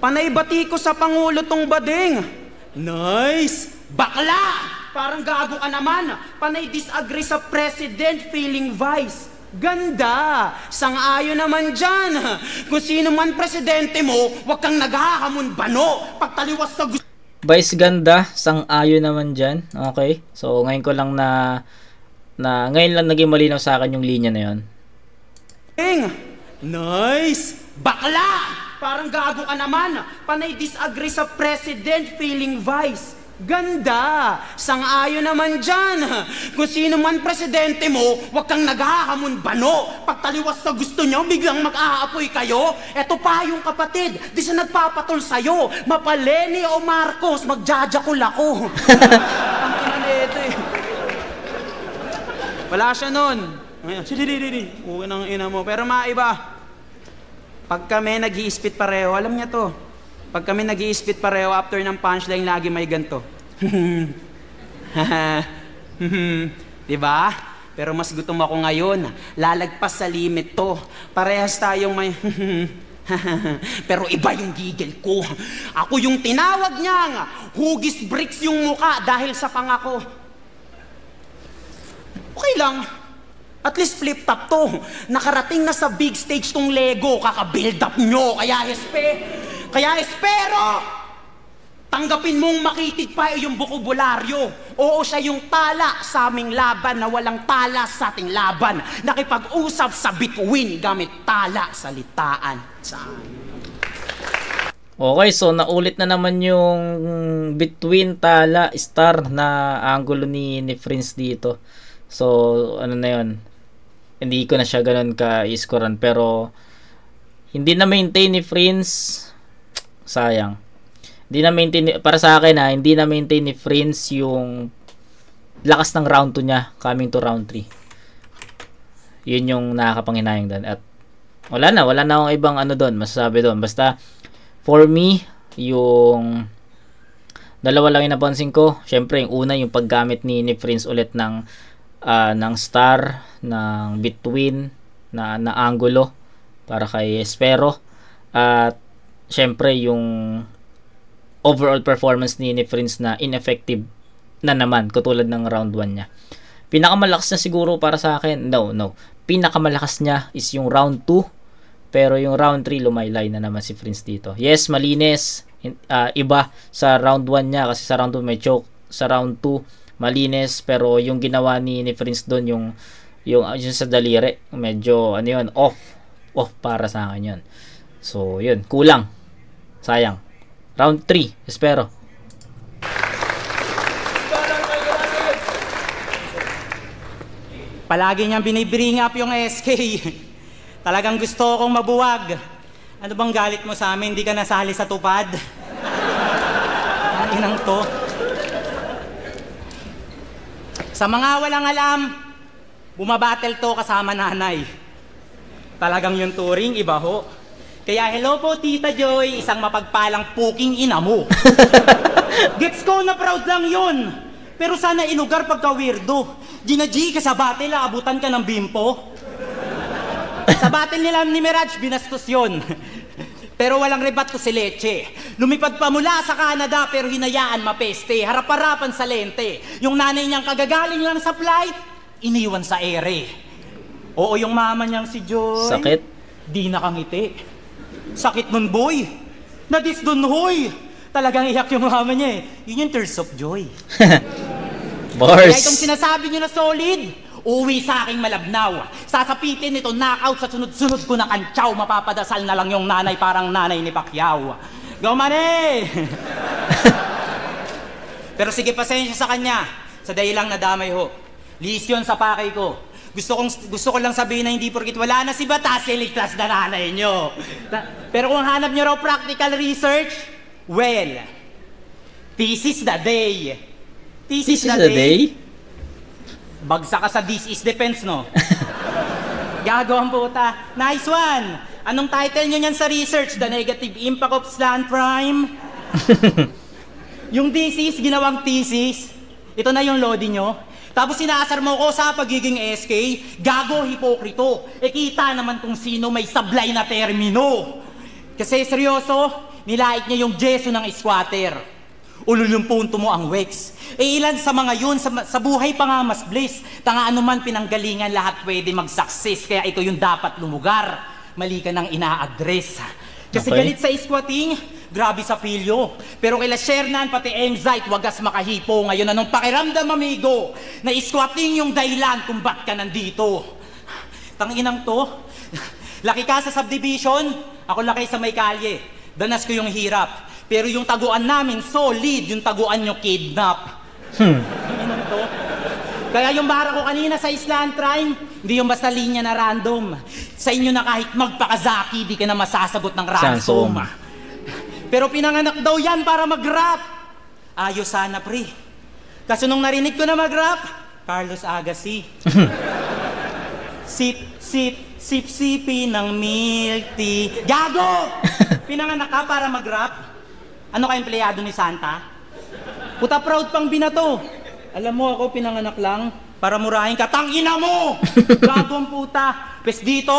Panay bati ko sa Pangulo tong bading. Nice! Bakla! Parang gago ka naman. Panay disagree sa president, feeling vice. Ganda! Sang-ayon naman dyan. Kung sino man presidente mo, wag kang naghahamon bano. Pagtaliwas sa gusto. Vice ganda, sang-ayon naman dyan. Okay. So, ngayon ko lang ngayon lang naging malinaw sa akin yung linya na yun. Nice! Bakla! Parang gago ka naman. Panay disagree sa president, feeling vice. Ganda! Sang-ayon naman dyan. Kung sino man presidente mo, huwag kang naghahamon bano. Pagtaliwas sa gusto nyo, biglang mag-aapoy kayo. Eto pa yung kapatid, di siya nagpapatol sa'yo. Mapaleni o Marcos, magjajakul ako. Ang kinalito eh. Wala siya nun. Uwi ng ina mo. Pero maiba, pag kami nag-i-spit pareho, alam niya to. Pag kami nag-i-spit pareho, after ng punchline, lagi may ganto. Diba? Pero mas gutom ako ngayon. Lalagpas sa limit to. Parehas tayong may... Pero iba yung gigil ko. Ako yung tinawag niyang hugis bricks yung muka dahil sa pangako. Okay lang. At least flip-top to. Nakarating na sa big stage tong Lego. Kaka-build up nyo. Kaya espero, tanggapin mong makitig pa yung bukobularyo. Oo, siya yung tala sa aming laban na walang tala sa ating laban. Nakipag-usap sa bituin gamit tala salitaan. Okay, so naulit na naman yung between tala star na angulo ni Prince dito. So, ano na yun? Hindi ko na siya ganun ka-iskoran. Pero, hindi na maintain ni Prince. Sayang. Hindi na maintain, para sa akin hindi na maintain ni Prince yung lakas ng round 2 niya coming to round 3. Yun yung nakakapanghinayang doon. At wala na akong ibang ano doon, masasabi doon. Basta, for me, yung dalawa lang yung napansin ko. Syempre, yung una, yung paggamit ni Prince ulit ng star, ng between, na angulo para kay Espero. At syempre yung overall performance ni Prince na ineffective na naman katulad ng round 1 niya. Pinakamalakas na siguro para sa akin, no. Pinakamalakas niya is yung round 2, pero yung round 3 lumaylay na naman si Prince dito. Yes, malinis. Iba sa round 1 niya kasi sa round 2 may choke. Sa round 2 malinis, pero yung ginawa ni Prince doon yung sa daliri, medyo ano yun, off para sa akin yun. So, yun, kulang. Sayang. Round 3, Espero. Palagi niyang binibring up yung SK. Talagang gusto akong mabuwag. Ano bang galit mo sa amin? Hindi ka nasali sa tupad? Ang inang to. Sa mga walang alam, bumabattle to kasama nanay. Talagang yung turing, iba ho. Kaya hello po, Tita Joy, isang mapagpalang puking ina mo. Gets ko na proud lang yun. Pero sana ilugar pagka weirdo. Gina-G ka sa battle, aabutan ka ng bimpo. Sa battle nila ni Mirage, binastos yun. Pero walang rebat to si Leche. Lumipad pa mula sa Canada, pero hinayaan mapeste. Harap-harapan sa lente. Yung nanay niyang kagagaling lang sa flight, iniwan sa ere. Oo, yung mama niyang si Joy. Sakit. Di nakangiti. Sakit nun, boy. Nadis dun, hoy. Talagang iyak yung mama niya eh. Yun yung tears of joy. Bars. Kaya itong sinasabi nyo na solid, uwi sa aking malabnaw. Sasapitin ito, knockout sa sunod-sunod ko na kantsaw. Mapapadasal na lang yung nanay parang nanay ni Pacquiao. Go, mane! Pero sige, pasensya sa kanya. Sa dahilang nadamay ho. Lisyon sa pakay ko. Gusto ko lang sabihin na hindi porkit wala na si Batas, iligtas na nanay nyo. Pero kung hanap nyo raw practical research, well, this is the day. This is the day? Bagsak ka sa This is Defense, no? Gagawang puta. Nice one! Anong title nyo niyan sa research? The Negative Impact of Slant Prime? Yung thesis, ginawang thesis. Ito na yung loading nyo. Tapos sinaasar mo ko sa pagiging SK, gago, hipokrito. Kita naman kung sino may sablay na termino. Kasi seryoso, nilait niya yung Jesu ng squatter. Ulul yung punto mo ang Wex. Ilan sa mga yun, sa buhay pa nga mas bliss. Tanga anuman pinanggalingan, lahat pwede mag-success. Kaya ito yung dapat lumugar. Mali ka nang ina-address. Kasi galit sa squatting, grabe sa pilyo. Pero kila Shernan, pati anxiety, wagas makahipo. Ngayon anong pakiramdam, amigo? Na squatting yung dahilan kung ba't ka nandito. Tanginang to. Laki ka sa subdivision, ako laki sa may kalye. Danas ko yung hirap. Pero yung taguan namin, solid. Yung taguan nyo, kidnap. Ano to? Kaya yung bara ko kanina sa Island Crime, hindi yung basta linya na random. Sa inyo na kahit magpakazaki, di ka na masasagot ng ransom. Pero pinanganak daw yan para mag-rap. Ayos sana, pre. Kaso nung narinig ko na mag-rap, Carlos Agassi. Sip-sipi ng milk tea. Gago! Pinanganak ka para mag-rap? Ano ka empleyado ni Santa? Puta proud pang binato. Alam mo ako pinanganak lang para murahin ka. Tangina mo! Gagong puta. Pes dito,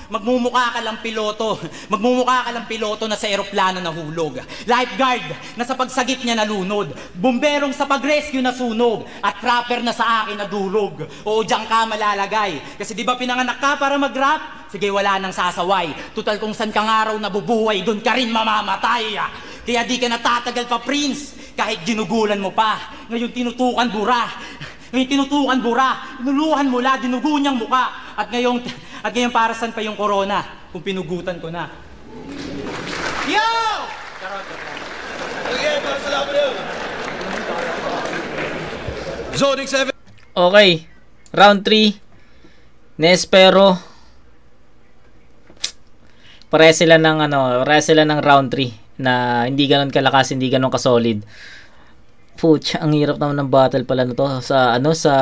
magmumukha ka lang piloto. Magmumukha ka lang piloto na sa eroplano nahulog. Lifeguard na sa pagsagip niya nalunod. Bomberong sa pag-rescue na sunog. At trapper na sa akin nadurog. Oo, diyan ka malalagay. Kasi di ba pinanganak ka para mag-rap? Sige, wala nang sasaway. Tutal kung san kang araw nabubuhay, dun ka rin mamamatay. Kaya di ka natatagal pa, Prince. Kahit ginugulan mo pa. Ngayon tinutukan bura. Inuluhan mo la, dinugo niyang muka. At ngayon para saan pa yung corona kung pinugutan ko na. Yo! Okay, para sa laban yun. Zonic 7. Okay. Round 3. Nespero. Pareha sila ng round 3 na hindi ganoon kalakas, hindi ganoon kasolid. Pucha, ang hirap naman ng battle pala na to sa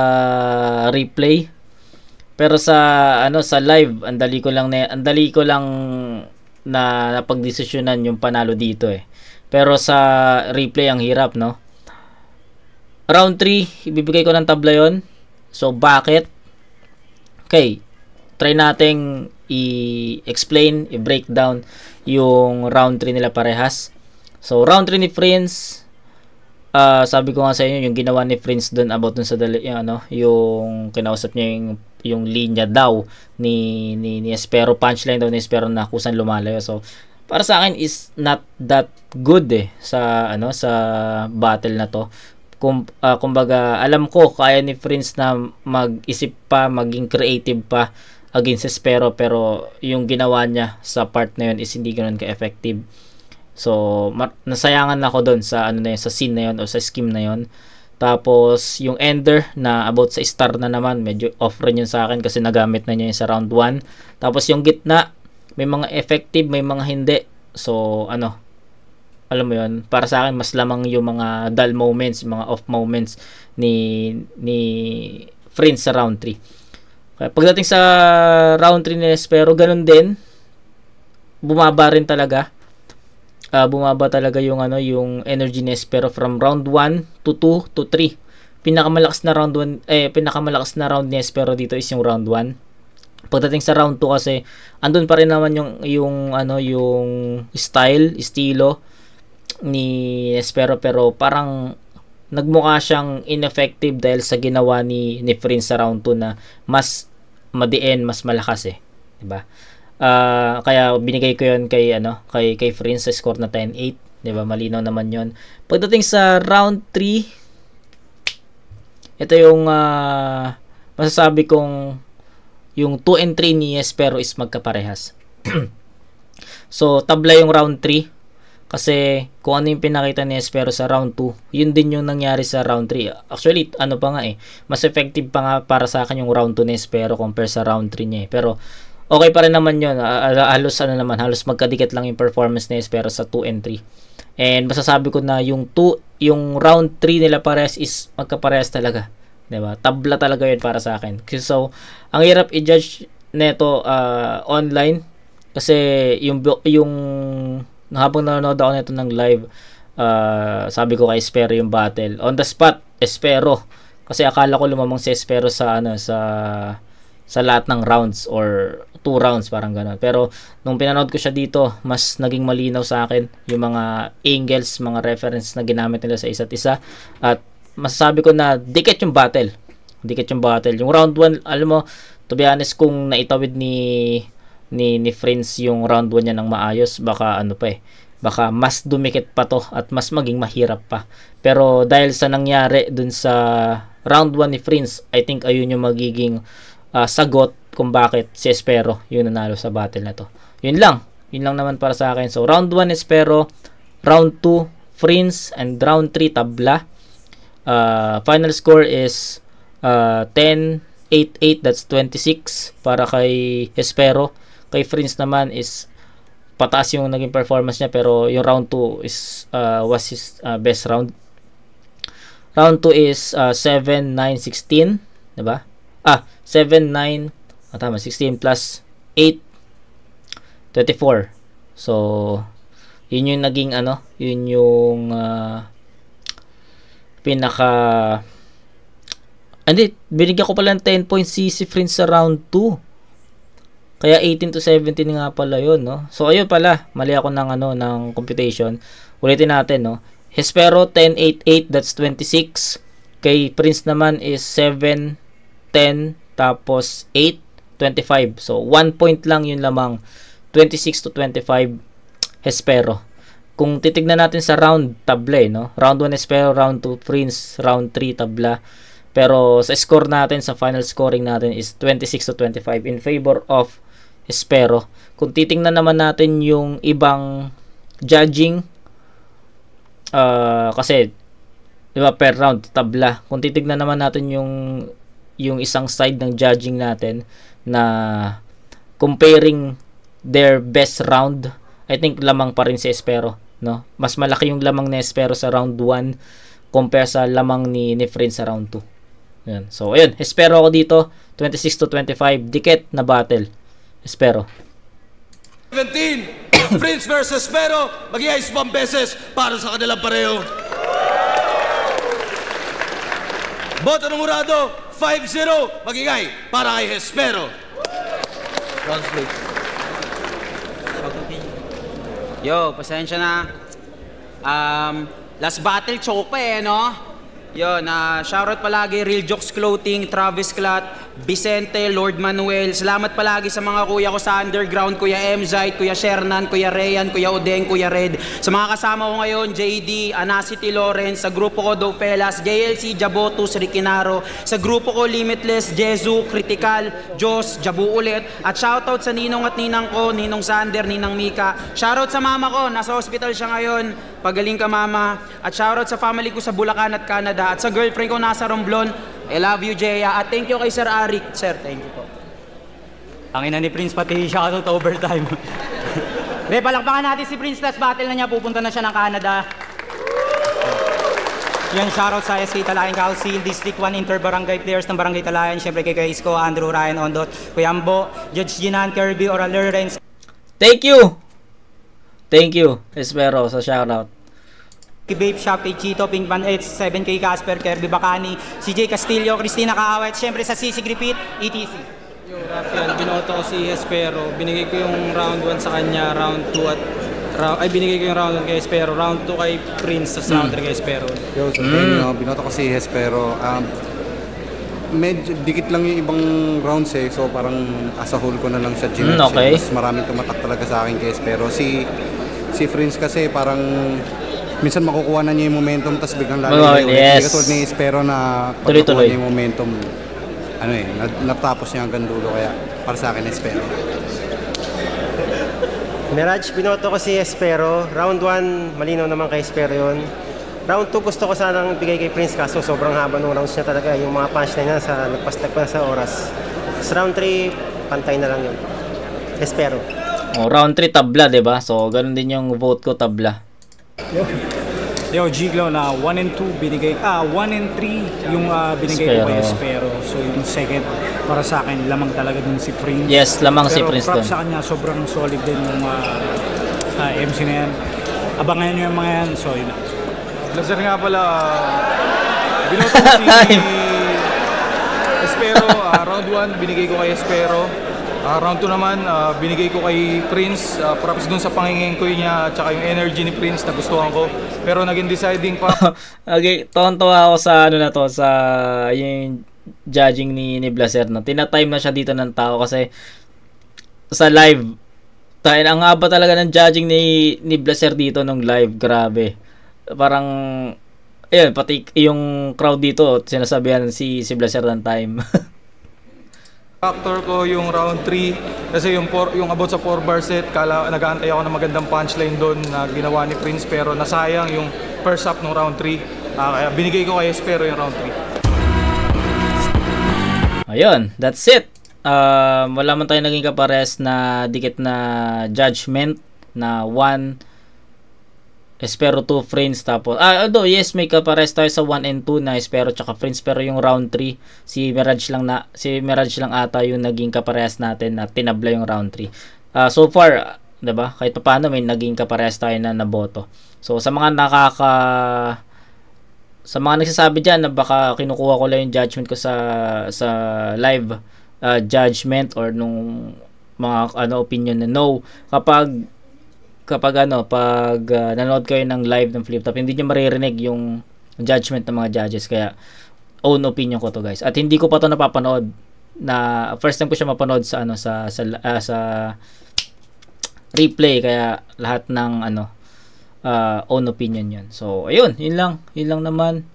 replay. Pero sa live, ang dali ko lang na napagdesisyonan yung panalo dito eh. Pero sa replay ang hirap, no? Round 3, ibibigay ko ng tabla yon. So bakit? Okay. Try nating i-explain, i-break down yung round 3 nila parehas. So round 3 ni Prince, sabi ko nga sa inyo yung ginawa ni Prince doon about dun sa yung kinausap niya yung linya daw ni Espero, punchline daw ni Espero na kusan lumalayo. So para sa akin is not that good sa battle na to. Kumbaga alam ko kaya ni Prince na mag-isip pa, maging creative pa against Espero, pero yung ginawa niya sa part na yun is hindi ganoon ka-effective. So nasayangan ako doon sa sa scene na yun o sa scheme na yun. Tapos yung ender na about sa star na naman, medyo off rin yun sa akin kasi nagamit na niya yun sa round 1. Tapos yung gitna, may mga effective, may mga hindi. So alam mo yun, para sa akin mas lamang yung mga dull moments, mga off moments ni Prince sa round 3. Kaya pagdating sa round 3 ni Espero, ganun din. Bumaba rin talaga. Bumaba talaga yung energy ni Espero from round 1 to 2 to 3. Pinakamalakas na round ni Espero dito is yung round 1. Pagdating sa round 2 kasi andun pa rin naman yung estilo ni Espero, pero parang nagmukha siyang ineffective dahil sa ginawa ni Prince sa round 2 na mas madiin, mas malakas diba? Kaya binigay ko 'yon kay Prince sa score na 10-8, 'di ba? Malinaw naman 'yon. Pagdating sa round 3, ito yung masasabi kong yung 2 and 3 ni Espero is magkaparehas. So tabla yung round 3 kasi kung ano yung pinakita ni Espero sa round 2, yun din yung nangyari sa round 3. Actually, mas effective pa nga para sa akin yung round 2 ni Espero compare sa round 3 niya Pero okay pa rin naman yun. Halos magkadikit lang yung performance ni Espero sa 2 and 3. And masasabi ko na yung round 3 nila parehas is magkaparehas talaga. Diba? Tabla talaga yun para sa akin. So, ang hirap i-judge neto online kasi yung habang nanonood ako nito ng live, sabi ko kay Espero yung battle. On the spot, Espero. Kasi akala ko lumamang si Espero sa lahat ng rounds or 2 rounds, parang gano'n. Pero nung pinanood ko siya dito, mas naging malinaw sa akin yung mga angles, mga reference na ginamit nila sa isa't isa. At masasabi ko na dikit yung battle. Yung round 1, alam mo, to be honest, kung naitawid ni Prince yung round 1 niya ng maayos, baka baka mas dumikit pa to at mas maging mahirap pa. Pero dahil sa nangyari dun sa round 1 ni Prince, I think ayun yung magiging sagot kung bakit si Espero yung nanalo sa battle na to. Yun lang naman para sa akin. So round 1 Espero, round 2 Prince, and round 3 tabla. Final score is 10-8-8, that's 26 para kay Espero. Kay Prince naman is pataas yung naging performance niya, pero yung round 2 is was his best round. Round 2 is 7-9-16, diba? 7-9, tama, 16 plus 8, 24. So, yun yung naging yun yung binigyan ko pala ng 10 points si Prince sa round 2. Kaya 18-17 nga pala yun, no? So, ayun pala, mali ako ng computation. Ulitin natin, no? Hespero 10-8-8, that's 26. Kay Prince naman is 7-10, tapos 8-25. So, 1 point lang yun lamang. 26-25 Hespero. Kung titignan natin sa round tabla, no? Round 1 Hespero, round 2 Prince, round 3 tabla. Pero sa score natin, sa final scoring natin is 26-25 in favor of Hespero. Kung titingnan naman natin yung ibang judging, kasi diba per round tabla. Kung titignan naman natin yung isang side ng judging natin na comparing their best round, I think lamang pa rin si Espero, no? Mas malaki yung lamang ni Espero sa round 1 compare sa lamang ni Prince sa round 2. Yan. So ayun, Espero ako dito, 26-25, dikit na battle. Espero. 17, Prince versus Espero, mag-i-ice bomb beses para sa kanilang pareho. Boto ng Murado, 5-0, mag-ingay para kay Espero. Yo, pasensya na. Last battle, choke pa no? Yun, shoutout palagi, Real Jokes Clothing, Travis Clat, Vicente, Lord Manuel. Salamat palagi sa mga kuya ko sa underground, Kuya MZite, Kuya Shernan, Kuya Rayan, Kuya Odeng, Kuya Red. Sa mga kasama ko ngayon, JD, Anacity Lawrence, sa grupo ko, Dopelas, JLC, Jabotus, Rikinaro, sa grupo ko, Limitless, Jezu, Critical, Jos, Jabu ulit. At shoutout sa ninong at ninang ko, Ninong Sander, Ninang Mika. Shoutout sa mama ko, nasa hospital siya ngayon. Pagaling ka, mama. At shoutout sa family ko sa Bulacan at Canada. At sa girlfriend ko nasa Romblon. I love you, Jeya. At thank you kay Sir Arik. Sir, thank you po. Ang ina ni Prince, pati shoutout overtime. Re, palakpakan natin si Prince. Last battle na niya. Pupunta na siya ng Canada. Yan, shoutout sa SK Talayan Council, District 1 Inter-Barangay Players ng Barangay Talayan. Siyempre kay Kuya Isko, Andrew, Ryan, Ondot, Kuya Ambo, Judge Ginan, Kirby, Oral Lawrence. Thank you! Thank you, Espero, sa shoutout. Kay Babe Shop, kay Chito, Pink Van 7 kay Casper, Kirby Bacani, CJ Castillo, Christina Kaawit, siyempre sa Sisig Repeat, ETC. Yo, Rafael, binoto ko si Espero. Binigay ko yung round 1 sa kanya, round 2 at binigay ko yung round 1 kay Espero, round 2 kay Prince, sa round 3 kay Espero. Yo, so binoto ko si Espero. Medyo dikit lang yung ibang rounds so parang as a whole ko na lang siya ginag. Okay. Mas maraming tumatak talaga sa akin kay Espero. Si Prince kasi parang minsan makukuha na niya yung momentum tapos biglang lalayo. Yes. Hindi katulad ni Espero na pagkukuha niya yung momentum, natapos niya hanggang dulo. Kaya para sa akin, Espero. Mirage, binoto ko si Espero. Round 1, malinaw naman kay Espero yun. Round 2, gusto ko sanang bigay kay Prince kaso sobrang haba ng rounds niya talaga. Yung mga punchline niya nagpastak pa sa oras. Sa round 3, pantay na lang yun. Espero. Round 3 tabla, diba? So, ganun din yung vote ko, tabla. Yo, Giglo na 1 and 2 binigay, 1 and 3 yung binigay ko kay Espero. So yung second, para sa akin, lamang talaga din si Prince. Yes, lamang si Pero Prince props doon. sa kanya, sobrang solid din yung MC na yan. Abangan nyo yung mga yan, so yun na. Lazer nga pala, binoto ko si Espero, round 1 binigay ko kay Espero. Round 2 naman, binigay ko kay Prince. Props dun sa pangingengkoy niya at saka yung energy ni Prince na gustuhan ko. Pero naging deciding pa. Okay, tontuwa ako sa sa yung judging ni Blaser, no. Tina-time na siya dito ng tao kasi sa live. Dahil ang haba talaga ng judging ni Blaser dito nung live, grabe. Parang ayun, pati yung crowd dito sinasabihan si Blaser ng time. Factor ko yung round 3 kasi yung about sa 4 bar set, nag-aantay ako ng magandang punchline doon na ginawa ni Prince pero nasayang yung first half ng round 3. Kaya binigay ko kay Espero yung round 3. Ayun, that's it. Wala man tayo naging kapares na dikit na judgment na 1 Espero 2 Prince tapos although yes may kapares tayo sa 1 and 2 na Espero tsaka Prince pero yung round 3 si Mirage lang ata yung naging kaparehas natin na tinabla yung round 3. So far, 'di ba? Kahit paano may naging kaparehas tayo na naboto. So sa mga nagsasabi diyan na baka kinukuha ko lang yung judgment ko sa live judgment or nung mga opinion na no, kapag nanood kayo ng live ng Flip Top, hindi niyo maririnig yung judgment ng mga judges, kaya own opinion ko to guys. At hindi ko pa to napapanood, na first time ko siya mapanood sa sa replay, kaya lahat ng own opinion 'yun. So ayun, yun lang naman.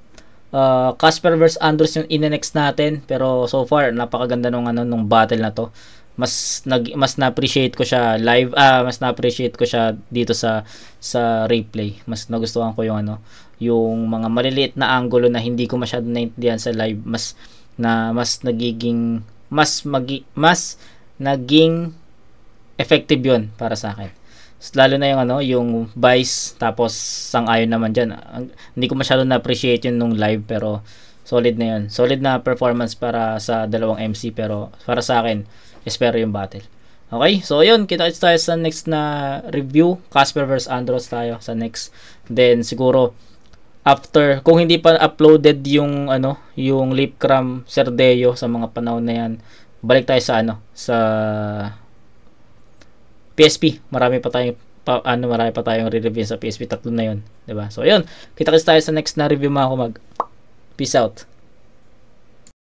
Casper vs Andros yung in-next natin, pero so far napakaganda nung battle na to. Mas na-appreciate ko siya live, mas na-appreciate ko siya dito sa replay. Mas nagustuhan ko yung yung mga maliliit na angulo na hindi ko masyado naintindihan sa live, mas naging effective yun para sa akin. Lalo na yung Vice, tapos sang-ayon naman diyan. Hindi ko masyado na-appreciate yun nung live, pero solid na yun. Solid na performance para sa dalawang MC, pero para sa akin Espero yung battle. Okay, so yun, kita-kits tayo sa next na review. Casper vs Andros tayo sa next. Then siguro after, kung hindi pa uploaded yung yung Lipcram Cerdeo sa mga panahon na yan, balik tayo sa sa PSP. Marami pa tayong re-review sa PSP, tatlo na yun, 'di ba? So yun, kita-kits tayo sa next na review mga kumag. Peace out.